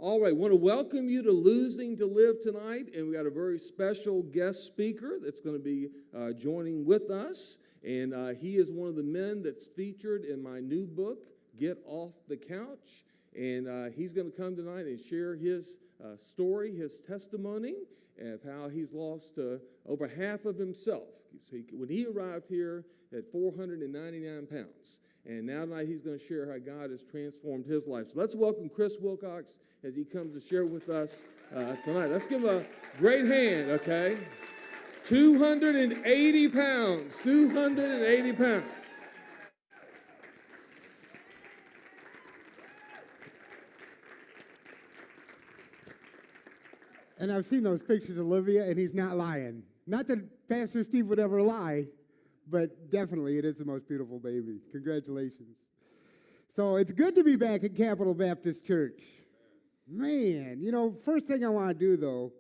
All right, want to welcome you to Losing to Live tonight, and we got a very special guest speaker that's going to be joining with us, and he is one of the men that's featured in my new book, Get Off the Couch, and he's going to come tonight and share his story, his testimony of how he's lost over half of himself. When he arrived here at 499 pounds, and now tonight he's going to share how God has transformed his life. So let's welcome Chris Wilcox as he comes to share with us tonight. Let's give him a great hand, okay? 280 pounds, 280 pounds. And I've seen those pictures of Olivia, and he's not lying. Not that Pastor Steve would ever lie, but definitely it is the most beautiful baby. Congratulations. So it's good to be back at Capital Baptist Church. Man, first thing I want to do, though,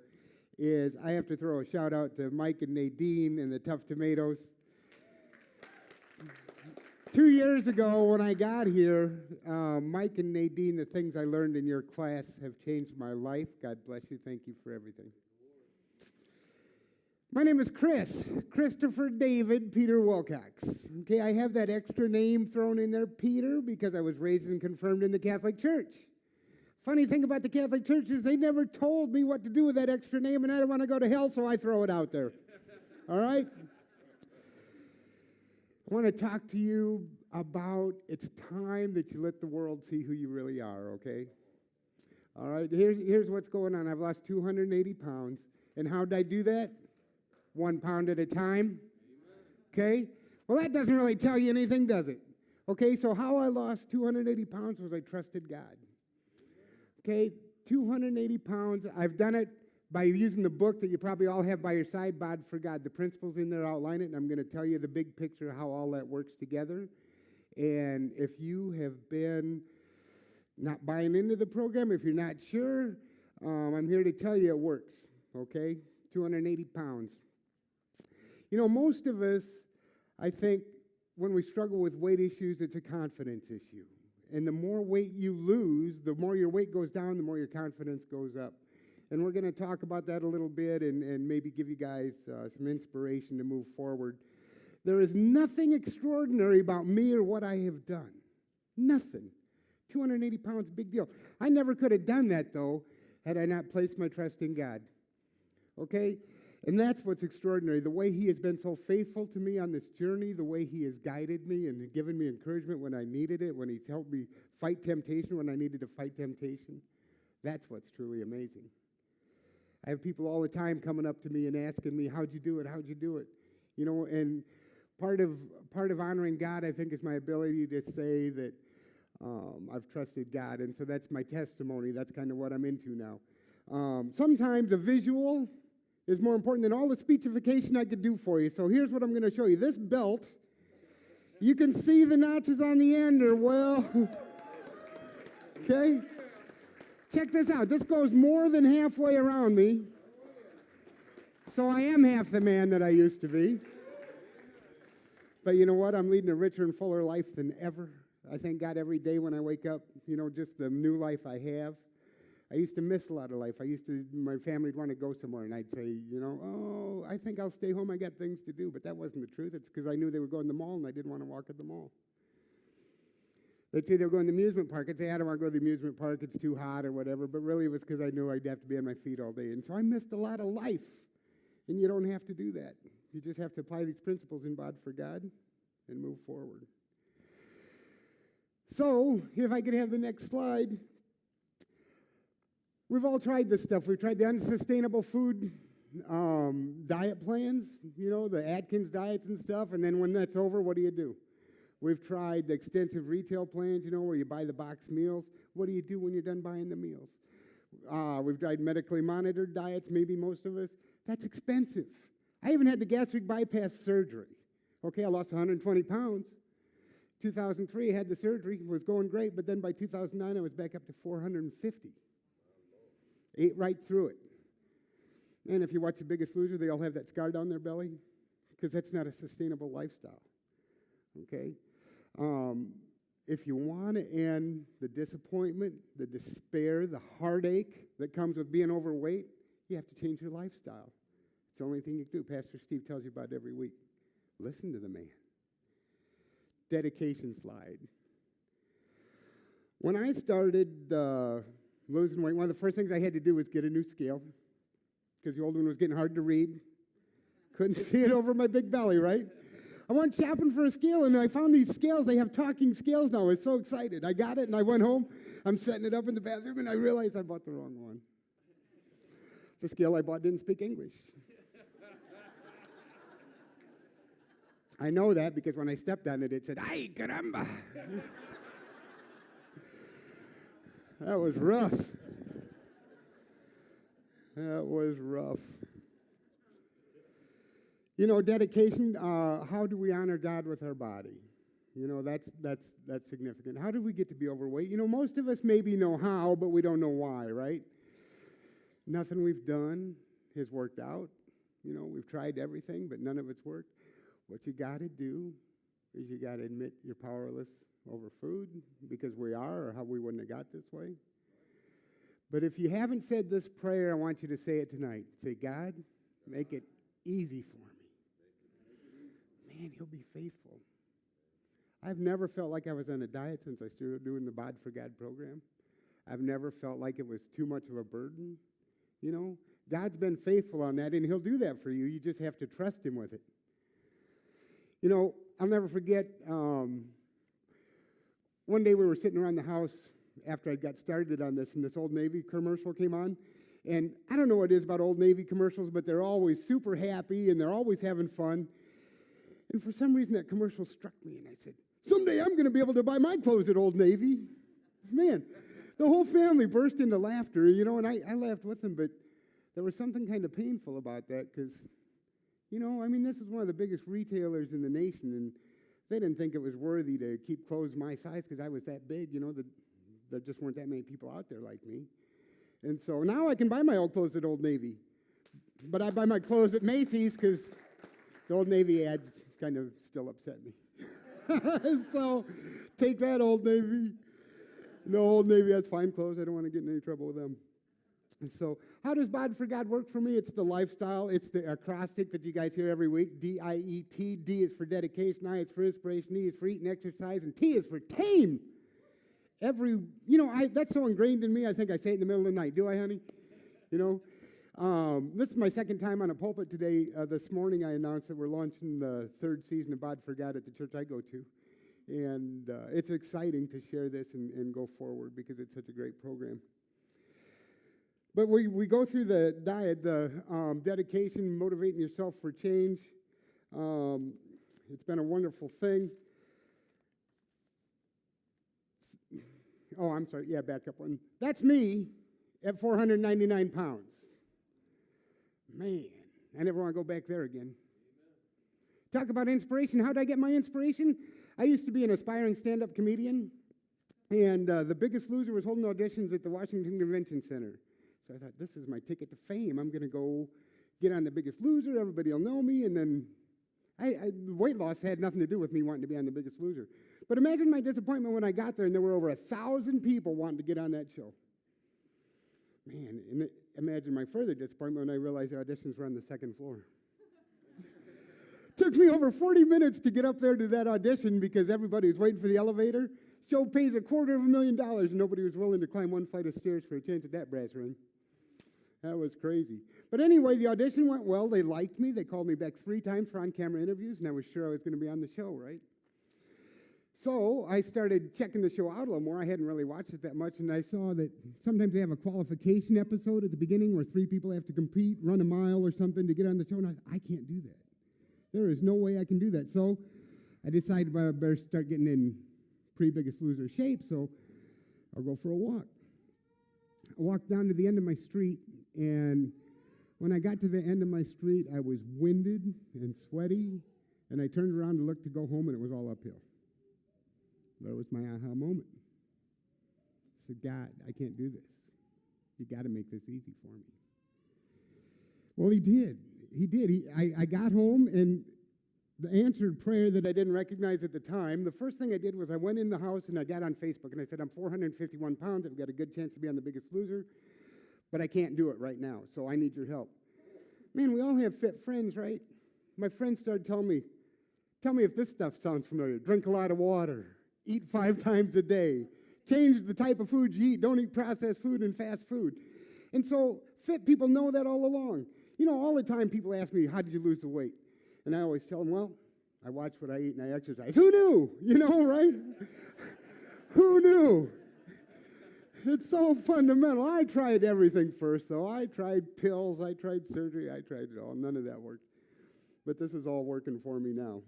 is I have to throw a shout out to Mike and Nadine and the Tough Tomatoes. 2 years ago when I got here, Mike and Nadine, the things I learned in your class have changed my life. God bless you. Thank you for everything. My name is Christopher David Peter Wilcox. Okay, I have that extra name thrown in there, Peter, because I was raised and confirmed in the Catholic Church. Funny thing about the Catholic Church is they never told me what to do with that extra name, and I don't want to go to hell, so I throw it out there. All right? I want to talk to you about it's time that you let the world see who you really are, okay? All right, here's what's going on. I've lost 280 pounds, and how did I do that? 1 pound at a time. Okay? Well, that doesn't really tell you anything, does it? Okay, so how I lost 280 pounds was I trusted God. Okay, 280 pounds. I've done it by using the book that you probably all have by your side, Bod for God. The principles in there outline it, and I'm going to tell you the big picture of how all that works together. And if you have been not buying into the program, if you're not sure, I'm here to tell you it works. Okay, 280 pounds. Most of us, I think, when we struggle with weight issues, it's a confidence issue. And the more weight you lose, the more your weight goes down, the more your confidence goes up. And we're going to talk about that a little bit and maybe give you guys some inspiration to move forward. There is nothing extraordinary about me or what I have done. Nothing. 280 pounds, big deal. I never could have done that, though, had I not placed my trust in God. Okay? And that's what's extraordinary, the way he has been so faithful to me on this journey, the way he has guided me and given me encouragement when I needed it, when he's helped me fight temptation when I needed to fight temptation. That's what's truly amazing. I have people all the time coming up to me and asking me, how'd you do it? How'd you do it? And part of honoring God, I think, is my ability to say that I've trusted God. And so that's my testimony. That's kind of what I'm into now. Sometimes a visual is more important than all the speechification I could do for you. So here's what I'm going to show you. This belt, you can see the notches on the end are okay? Check this out. This goes more than halfway around me. So I am half the man that I used to be. But you know what? I'm leading a richer and fuller life than ever. I thank God every day when I wake up, just the new life I have. I used to miss a lot of life. My family would want to go somewhere, and I'd say, I think I'll stay home. I got things to do. But that wasn't the truth. It's because I knew they were going to the mall, and I didn't want to walk at the mall. They'd say they were going to the amusement park. I'd say, I don't want to go to the amusement park. It's too hot or whatever. But really, it was because I knew I'd have to be on my feet all day. And so I missed a lot of life. And you don't have to do that. You just have to apply these principles in Bod for God and move forward. So, if I could have the next slide. We've all tried this stuff. We've tried the unsustainable food diet plans, the Atkins diets and stuff. And then when that's over, what do? We've tried the extensive retail plans, where you buy the box meals. What do you do when you're done buying the meals? We've tried medically monitored diets, maybe most of us. That's expensive. I even had the gastric bypass surgery. Okay, I lost 120 pounds. 2003, I had the surgery. It was going great, but then by 2009, I was back up to 450. Ate right through it. And if you watch The Biggest Loser, they all have that scar down their belly because that's not a sustainable lifestyle. Okay? if you want to end the disappointment, the despair, the heartache that comes with being overweight, you have to change your lifestyle. It's the only thing you can do. Pastor Steve tells you about it every week. Listen to the man. Dedication slide. When I started losing weight, one of the first things I had to do was get a new scale because the old one was getting hard to read. Couldn't see it over my big belly, right? I went shopping for a scale, and I found these scales. They have talking scales now. I was so excited. I got it, and I went home. I'm setting it up in the bathroom, and I realized I bought the wrong one. The scale I bought didn't speak English. I know that because when I stepped on it, it said, "Ay, caramba." That was rough. That was rough. You know, dedication, how do we honor God with our body? You know, that's significant. How did we get to be overweight? You know, most of us maybe know how, but we don't know why, right? Nothing we've done has worked out. You know, we've tried everything, but none of it's worked. What you got to do is you got to admit you're powerless over food because we are, or how we wouldn't have got this way. But if you haven't said this prayer, I want you to say it tonight. Say, God, make it easy for me. Man, he'll be faithful. I've never felt like I was on a diet since I started doing the Bod for God program. I've never felt like it was too much of a burden. You know, God's been faithful on that, and he'll do that for you. You just have to trust him with it. You know, I'll never forget, one day we were sitting around the house after I got started on this, and this Old Navy commercial came on. And I don't know what it is about Old Navy commercials, but they're always super happy, and they're always having fun. And for some reason, that commercial struck me, and I said, someday I'm going to be able to buy my clothes at Old Navy. Man, the whole family burst into laughter, you know, and I laughed with them, but there was something kind of painful about that because, you know, I mean, this is one of the biggest retailers in the nation, and they didn't think it was worthy to keep clothes my size because I was that big, you know, there just weren't that many people out there like me. And so now I can buy my old clothes at Old Navy, but I buy my clothes at Macy's because the Old Navy ads kind of still upset me. So take that, Old Navy. No, Old Navy has fine clothes. I don't want to get in any trouble with them. And so how does Bod for God work for me? It's the lifestyle. It's the acrostic that you guys hear every week. D-I-E-T. D is for dedication. I is for inspiration. E is for eat and exercise. And T is for tame. That's so ingrained in me, I think I say it in the middle of the night. Do I, honey? You know? This is my second time on a pulpit today. This morning I announced that we're launching the third season of Bod for God at the church I go to. And it's exciting to share this and go forward because it's such a great program. But we go through the diet, the dedication, motivating yourself for change. It's been a wonderful thing. Oh, I'm sorry. Yeah, back up one. That's me at 499 pounds. Man, I never want to go back there again. Talk about inspiration. How did I get my inspiration? I used to be an aspiring stand-up comedian, and The Biggest Loser was holding auditions at the Washington Convention Center. So I thought, this is my ticket to fame. I'm going to go get on The Biggest Loser. Everybody will know me, and then weight loss had nothing to do with me wanting to be on The Biggest Loser. But imagine my disappointment when I got there and there were over 1,000 people wanting to get on that show. Man, and imagine my further disappointment when I realized the auditions were on the second floor. Took me over 40 minutes to get up there to that audition because everybody was waiting for the elevator. Show pays $250,000 and nobody was willing to climb one flight of stairs for a chance at that brass ring. That was crazy. But anyway, the audition went well. They liked me. They called me back 3 times for on-camera interviews, and I was sure I was going to be on the show, right? So I started checking the show out a little more. I hadn't really watched it that much, and I saw that sometimes they have a qualification episode at the beginning where 3 people have to compete, run a mile or something to get on the show, and I thought, I can't do that. There is no way I can do that. So I decided I better start getting in pre-Biggest Loser shape, so I'll go for a walk. I walked down to the end of my street, and when I got to the end of my street, I was winded and sweaty, and I turned around to look to go home, and it was all uphill. That was my aha moment. I said, God, I can't do this. You got to make this easy for me. Well, he did. He did. I got home, and the answered prayer that I didn't recognize at the time, the first thing I did was I went in the house and I got on Facebook and I said, I'm 451 pounds. I've got a good chance to be on The Biggest Loser, but I can't do it right now, so I need your help. Man, we all have fit friends, right? My friends started telling me, tell me if this stuff sounds familiar. Drink a lot of water. Eat 5 times a day. Change the type of food you eat. Don't eat processed food and fast food. And so fit people know that all along. You know, all the time people ask me, how did you lose the weight? And I always tell them, well, I watch what I eat and I exercise. Who knew? You know, right? Who knew? It's so fundamental. I tried everything first, though. I tried pills. I tried surgery. I tried it all. None of that worked. But this is all working for me now.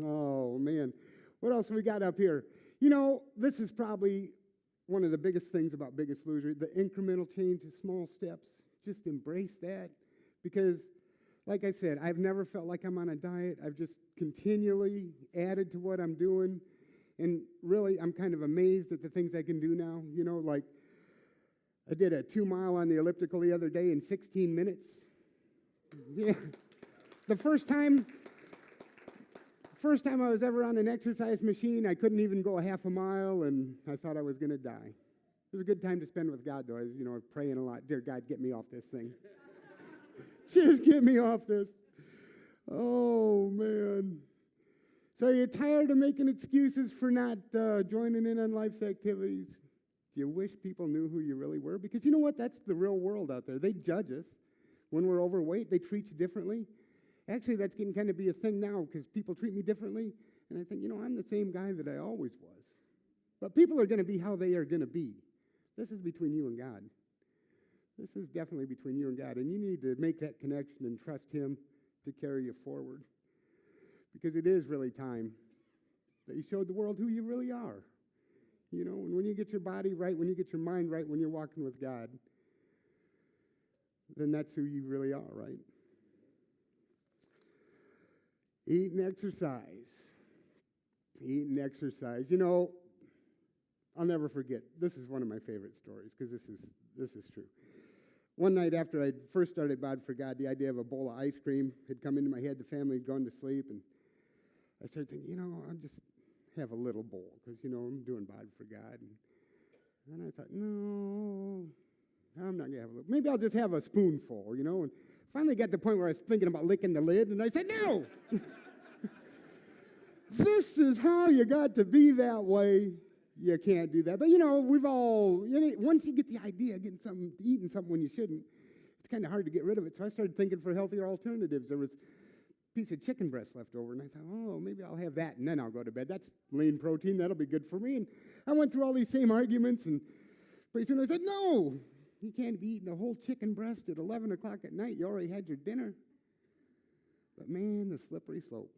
Oh, man. What else we got up here? You know, this is probably one of the biggest things about Biggest Loser, the incremental change, the small steps. Just embrace that. Because, like I said, I've never felt like I'm on a diet. I've just continually added to what I'm doing. And really, I'm kind of amazed at the things I can do now. You know, like I did a 2-mile on the elliptical the other day in 16 minutes. Yeah. The first time I was ever on an exercise machine, I couldn't even go a half a mile, and I thought I was going to die. It was a good time to spend with God, though. I was, praying a lot. Dear God, get me off this thing. Just get me off this. Oh, man. So you're tired of making excuses for not joining in on life's activities? Do you wish people knew who you really were? Because you know what? That's the real world out there. They judge us. When we're overweight, they treat you differently. Actually, that's getting kind of be a thing now because people treat me differently. And I think, I'm the same guy that I always was. But people are going to be how they are going to be. This is between you and God. This is definitely between you and God. And you need to make that connection and trust Him to carry you forward. Because it is really time that you showed the world who you really are. And when you get your body right, when you get your mind right, when you're walking with God, then that's who you really are, right? Eat and exercise. Eat and exercise. I'll never forget. This is one of my favorite stories because this is true. One night after I first started Bod for God, the idea of a bowl of ice cream had come into my head. The family had gone to sleep, and I started thinking, I'll just have a little bowl because, I'm doing Bod for God. And then I thought, no, I'm not going to have a little. Maybe I'll just have a spoonful, And finally got to the point where I was thinking about licking the lid, and I said, no. This is how you got to be that way. You can't do that. But, we've all, once you get the idea of eating something when you shouldn't, it's kind of hard to get rid of it. So I started thinking for healthier alternatives. There was a piece of chicken breast left over, and I thought, maybe I'll have that, and then I'll go to bed. That's lean protein. That'll be good for me. And I went through all these same arguments, and pretty soon I said, no, you can't be eating a whole chicken breast at 11 o'clock at night. You already had your dinner. But, man, the slippery slope.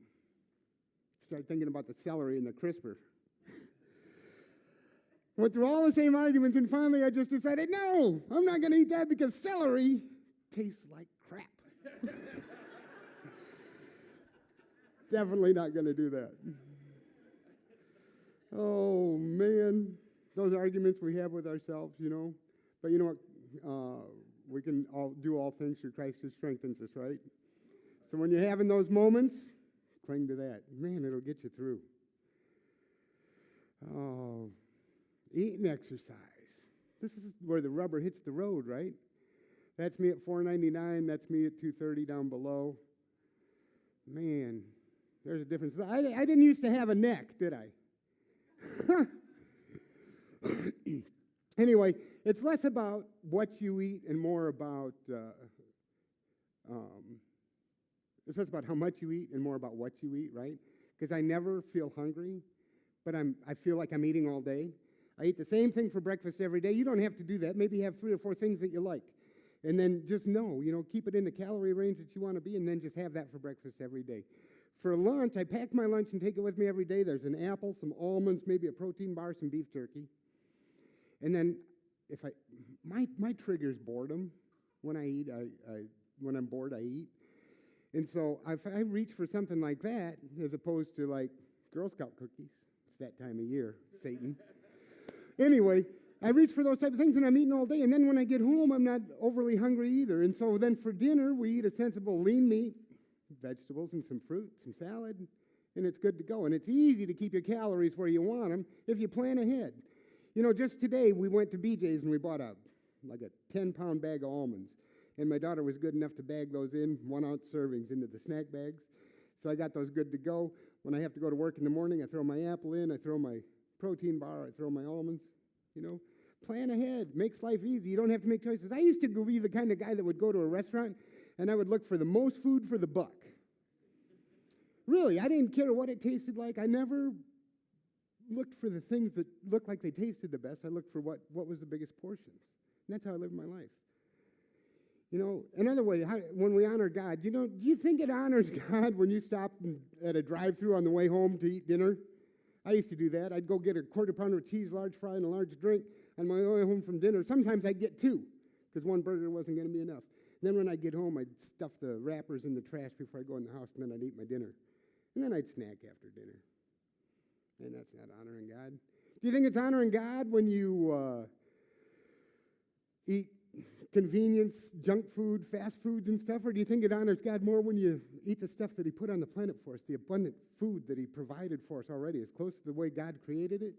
Started thinking about the celery and the crisper. Went through all the same arguments, and finally I just decided, no, I'm not going to eat that because celery tastes like crap. Definitely not going to do that. Oh, man. Those arguments we have with ourselves, But you know what? We can all do all things through Christ who strengthens us, right? So when you're having those moments, cling to that. Man, it'll get you through. Oh, eat and exercise. This is where the rubber hits the road, right? That's me at $4.99. That's me at $2.30 down below. Man, there's a difference. I didn't used to have a neck, did I? Anyway, it's less about what you eat and more about it's less about how much you eat and more about what you eat, right? Because I never feel hungry, but I feel like I'm eating all day. I eat the same thing for breakfast every day. You don't have to do that. Maybe have 3 or 4 things that you like. And then just keep it in the calorie range that you want to be, and then just have that for breakfast every day. For lunch, I pack my lunch and take it with me every day. There's an apple, some almonds, maybe a protein bar, some beef jerky. And then my trigger's boredom. When I eat, when I'm bored, I eat. And so if I reach for something like that, as opposed to like Girl Scout cookies, it's that time of year, Satan. Anyway, I reach for those type of things, and I'm eating all day. And then when I get home, I'm not overly hungry either. And so then for dinner, we eat a sensible lean meat, vegetables and some fruit, some salad, and it's good to go. And it's easy to keep your calories where you want them if you plan ahead. Just today we went to BJ's and we bought a 10-pound bag of almonds. And my daughter was good enough to bag those in 1-ounce servings into the snack bags. So I got those good to go. When I have to go to work in the morning, I throw my apple in, I throw my protein bar, I throw my almonds. Plan ahead. Makes life easy. You don't have to make choices. I used to be the kind of guy that would go to a restaurant and I would look for the most food for the buck. Really, I didn't care what it tasted like. I never looked for the things that looked like they tasted the best. I looked for what was the biggest portions. And that's how I lived my life. Another way, when we honor God, do you think it honors God when you stop at a drive-thru on the way home to eat dinner? I used to do that. I'd go get a quarter pounder of cheese, large fry, and a large drink on my way home from dinner. Sometimes I'd get 2 because 1 burger wasn't going to be enough. And then when I'd get home, I'd stuff the wrappers in the trash before I go in the house, and then I'd eat my dinner. And then I'd snack after dinner. And that's not honoring God. Do you think it's honoring God when you eat convenience, junk food, fast foods and stuff? Or do you think it honors God more when you eat the stuff that he put on the planet for us, the abundant food that he provided for us already, as close to the way God created it?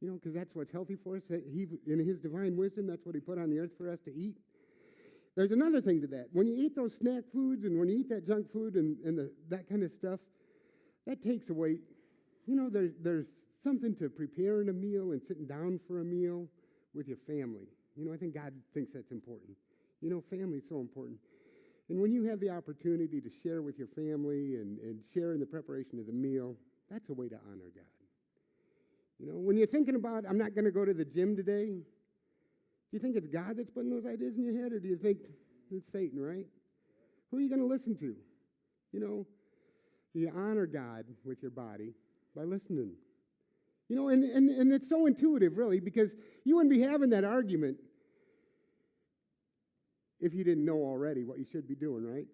Because that's what's healthy for us. In his divine wisdom, that's what he put on the earth for us to eat. There's another thing to that. When you eat those snack foods and when you eat that junk food and that kind of stuff, that takes away, there's something to preparing a meal and sitting down for a meal with your family. I think God thinks that's important. Family is so important. And when you have the opportunity to share with your family and share in the preparation of the meal, that's a way to honor God. When you're thinking about, I'm not going to go to the gym today, do you think it's God that's putting those ideas in your head, or do you think it's Satan, right? Who are you going to listen to? You honor God with your body by listening. And it's so intuitive, really, because you wouldn't be having that argument if you didn't know already what you should be doing, right?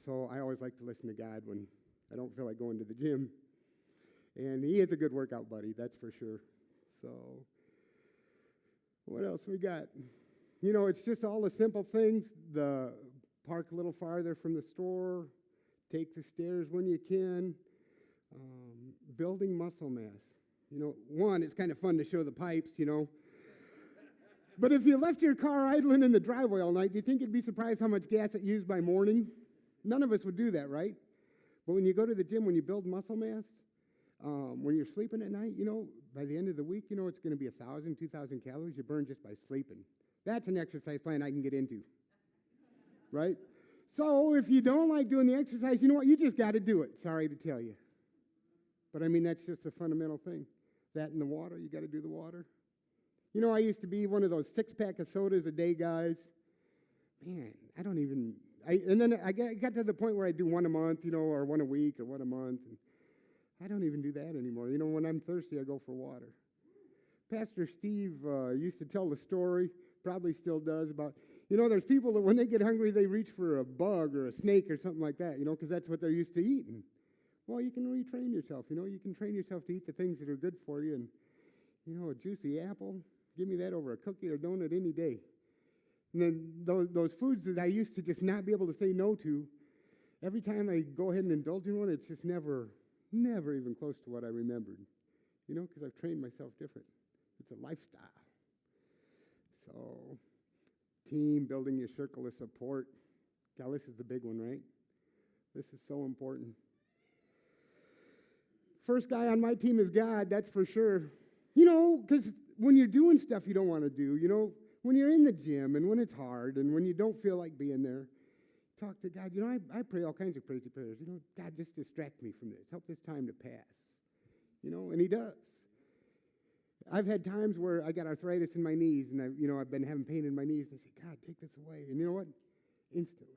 So I always like to listen to God when I don't feel like going to the gym. And he is a good workout buddy, that's for sure. So what else we got? It's just all the simple things. The park a little farther from the store, take the stairs when you can. Building muscle mass. One, it's kind of fun to show the pipes, But if you left your car idling in the driveway all night, do you think you'd be surprised how much gas it used by morning? None of us would do that, right? But when you go to the gym, when you build muscle mass, when you're sleeping at night, by the end of the week, it's going to be 1,000, 2,000 calories you burn just by sleeping. That's an exercise plan I can get into, right? So if you don't like doing the exercise, you know what? You just got to do it. Sorry to tell you. But that's just a fundamental thing. That and the water, you got to do the water. I used to be one of those 6-pack of sodas a day guys. Man, and then I got to the point where I do 1 a month, or 1 a week, or 1 a month. And I don't even do that anymore. When I'm thirsty, I go for water. Pastor Steve used to tell the story, probably still does, about, there's people that when they get hungry, they reach for a bug or a snake or something like that, because that's what they're used to eating. Well, you can retrain yourself, you can train yourself to eat the things that are good for you. And, a juicy apple, give me that over a cookie or donut any day. And then those foods that I used to just not be able to say no to, every time I go ahead and indulge in one, it's just never even close to what I remembered, because I've trained myself different. It's a lifestyle. So, team, building your circle of support. God, this is the big one, right? This is so important. First guy on my team is God, that's for sure. Because when you're doing stuff you don't want to do, when you're in the gym and when it's hard and when you don't feel like being there, talk to God. I pray all kinds of crazy prayers. God, just distract me from this. Help this time to pass. And he does. I've had times where I got arthritis in my knees and I've been having pain in my knees and I say, God, take this away. And you know what? Instantly.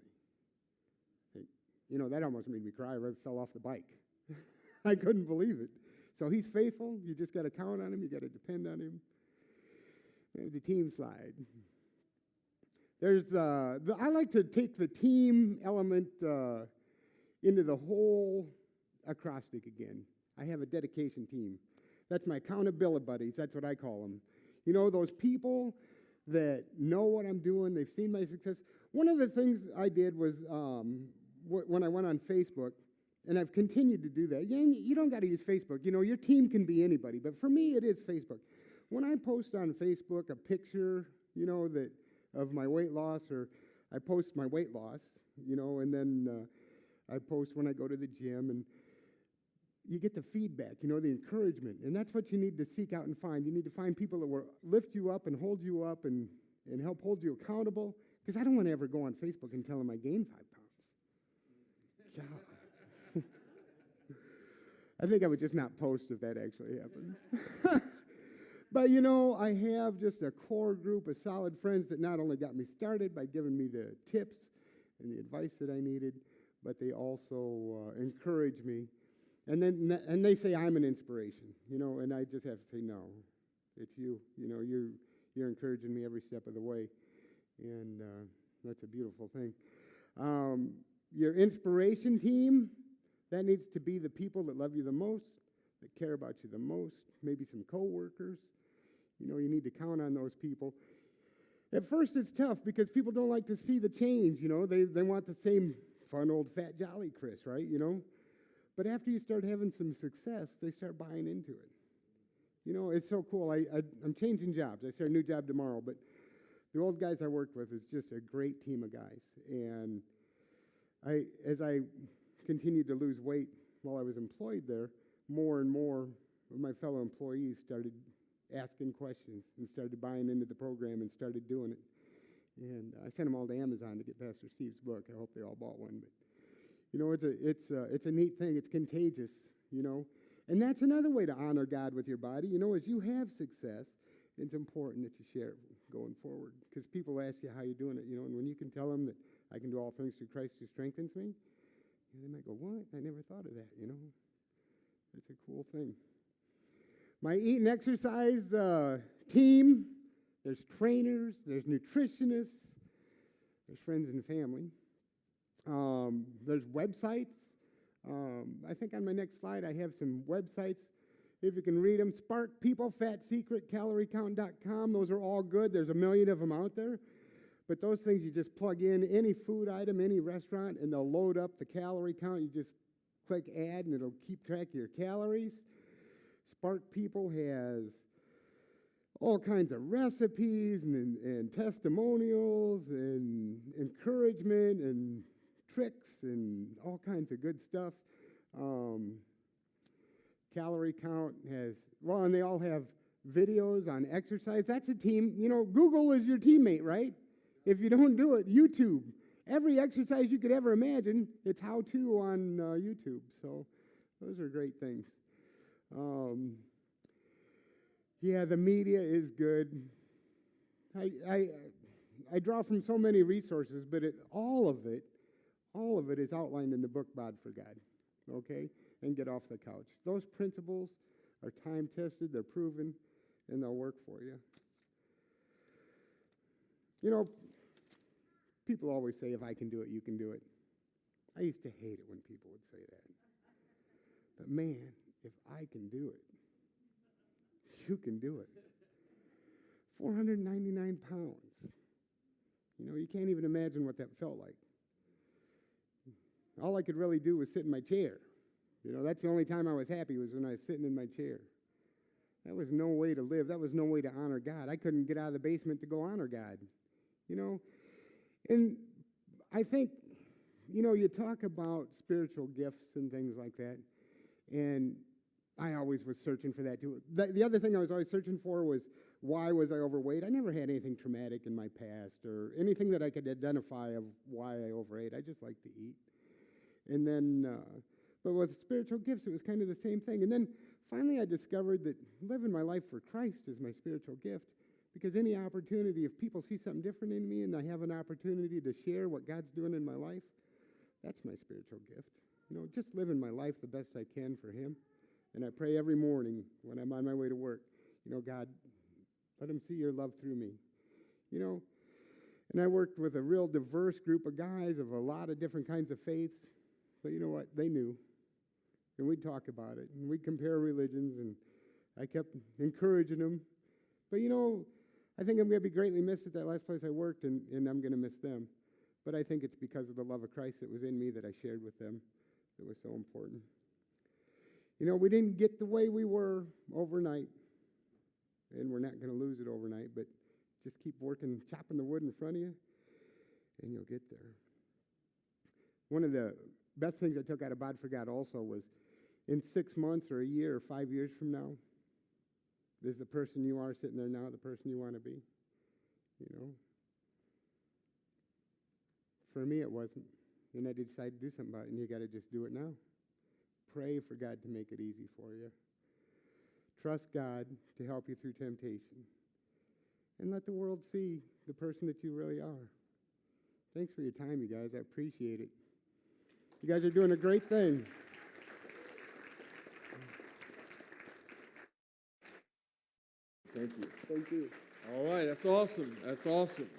That almost made me cry. I fell off the bike. I couldn't believe it. So he's faithful. You just got to count on him. You got to depend on him. Maybe the team slide. I like to take the team element into the whole acrostic again. I have a dedication team. That's my accountability buddies. That's what I call them. Those people that know what I'm doing. They've seen my success. One of the things I did was when I went on Facebook, and I've continued to do that. You don't got to use Facebook. Your team can be anybody, but for me, it is Facebook. When I post on Facebook a picture, that of my weight loss, or I post my weight loss, and then I post when I go to the gym, and you get the feedback, the encouragement, and that's what you need to seek out and find. You need to find people that will lift you up and hold you up and help hold you accountable, because I don't want to ever go on Facebook and tell them I gained 5 pounds. God. I think I would just not post if that actually happened. But, I have just a core group of solid friends that not only got me started by giving me the tips and the advice that I needed, but they also encourage me. And they say I'm an inspiration, and I just have to say, no, it's you. You're encouraging me every step of the way, and that's a beautiful thing. Your inspiration team, that needs to be the people that love you the most, that care about you the most, maybe some coworkers. You need to count on those people. At first, it's tough because people don't like to see the change, They want the same fun, old, fat, jolly Chris, right, But after you start having some success, they start buying into it. It's so cool. I'm changing jobs. I start a new job tomorrow, but the old guys I worked with is just a great team of guys. And as I continued to lose weight while I was employed there, more and more of my fellow employees started asking questions and started buying into the program and started doing it. And I sent them all to Amazon to get Pastor Steve's book. I hope they all bought one. But it's a neat thing. It's contagious, And that's another way to honor God with your body. As you have success, it's important that you share it going forward, because people ask you how you're doing it, and when you can tell them that I can do all things through Christ who strengthens me, they might go, what? I never thought of that, It's a cool thing. My eat and exercise team, there's trainers, there's nutritionists, there's friends and family. There's websites. I think on my next slide I have some websites. If you can read them, Spark People, Fat Secret, CalorieCount.com. Those are all good. There's a million of them out there. But those things you just plug in any food item, any restaurant, and they'll load up the calorie count. You just click add, and it'll keep track of your calories. Spark People has all kinds of recipes and testimonials and encouragement and tricks and all kinds of good stuff. Calorie Count has, and they all have videos on exercise. That's a team. Google is your teammate, right? If you don't do it, YouTube. Every exercise you could ever imagine, it's how-to on YouTube. So those are great things. The media is good. I draw from so many resources, but all of it is outlined in the book Bod for God, okay? And Get Off the Couch. Those principles are time-tested, they're proven, and they'll work for you. People always say, if I can do it, you can do it. I used to hate it when people would say that. But man, if I can do it, you can do it. 499 pounds. You can't even imagine what that felt like. All I could really do was sit in my chair. That's the only time I was happy was when I was sitting in my chair. That was no way to live. That was no way to honor God. I couldn't get out of the basement to go honor God. And I think, you talk about spiritual gifts and things like that, and I always was searching for that too. The other thing I was always searching for was, why was I overweight? I never had anything traumatic in my past or anything that I could identify of why I overate. I just like to eat. And then, but with spiritual gifts, it was kind of the same thing. And then finally I discovered that living my life for Christ is my spiritual gift, because any opportunity, if people see something different in me and I have an opportunity to share what God's doing in my life, that's my spiritual gift. Just living my life the best I can for Him. And I pray every morning when I'm on my way to work, God, let Him see your love through me. And I worked with a real diverse group of guys of a lot of different kinds of faiths. But you know what? They knew. And we'd talk about it. And we'd compare religions. And I kept encouraging them. But I think I'm going to be greatly missed at that last place I worked. And I'm going to miss them. But I think it's because of the love of Christ that was in me that I shared with them that was so important. You know, we didn't get the way we were overnight, and we're not going to lose it overnight, but just keep working, chopping the wood in front of you, and you'll get there. One of the best things I took out of Bod for God also was in 6 months or a year or 5 years from now, is the person you are sitting there now the person you want to be? You know? For me, it wasn't. And I decided to do something about it, and you got to just do it now. Pray for God to make it easy for you. Trust God to help you through temptation. And let the world see the person that you really are. Thanks for your time, you guys. I appreciate it. You guys are doing a great thing. Thank you. Thank you. All right, that's awesome. That's awesome.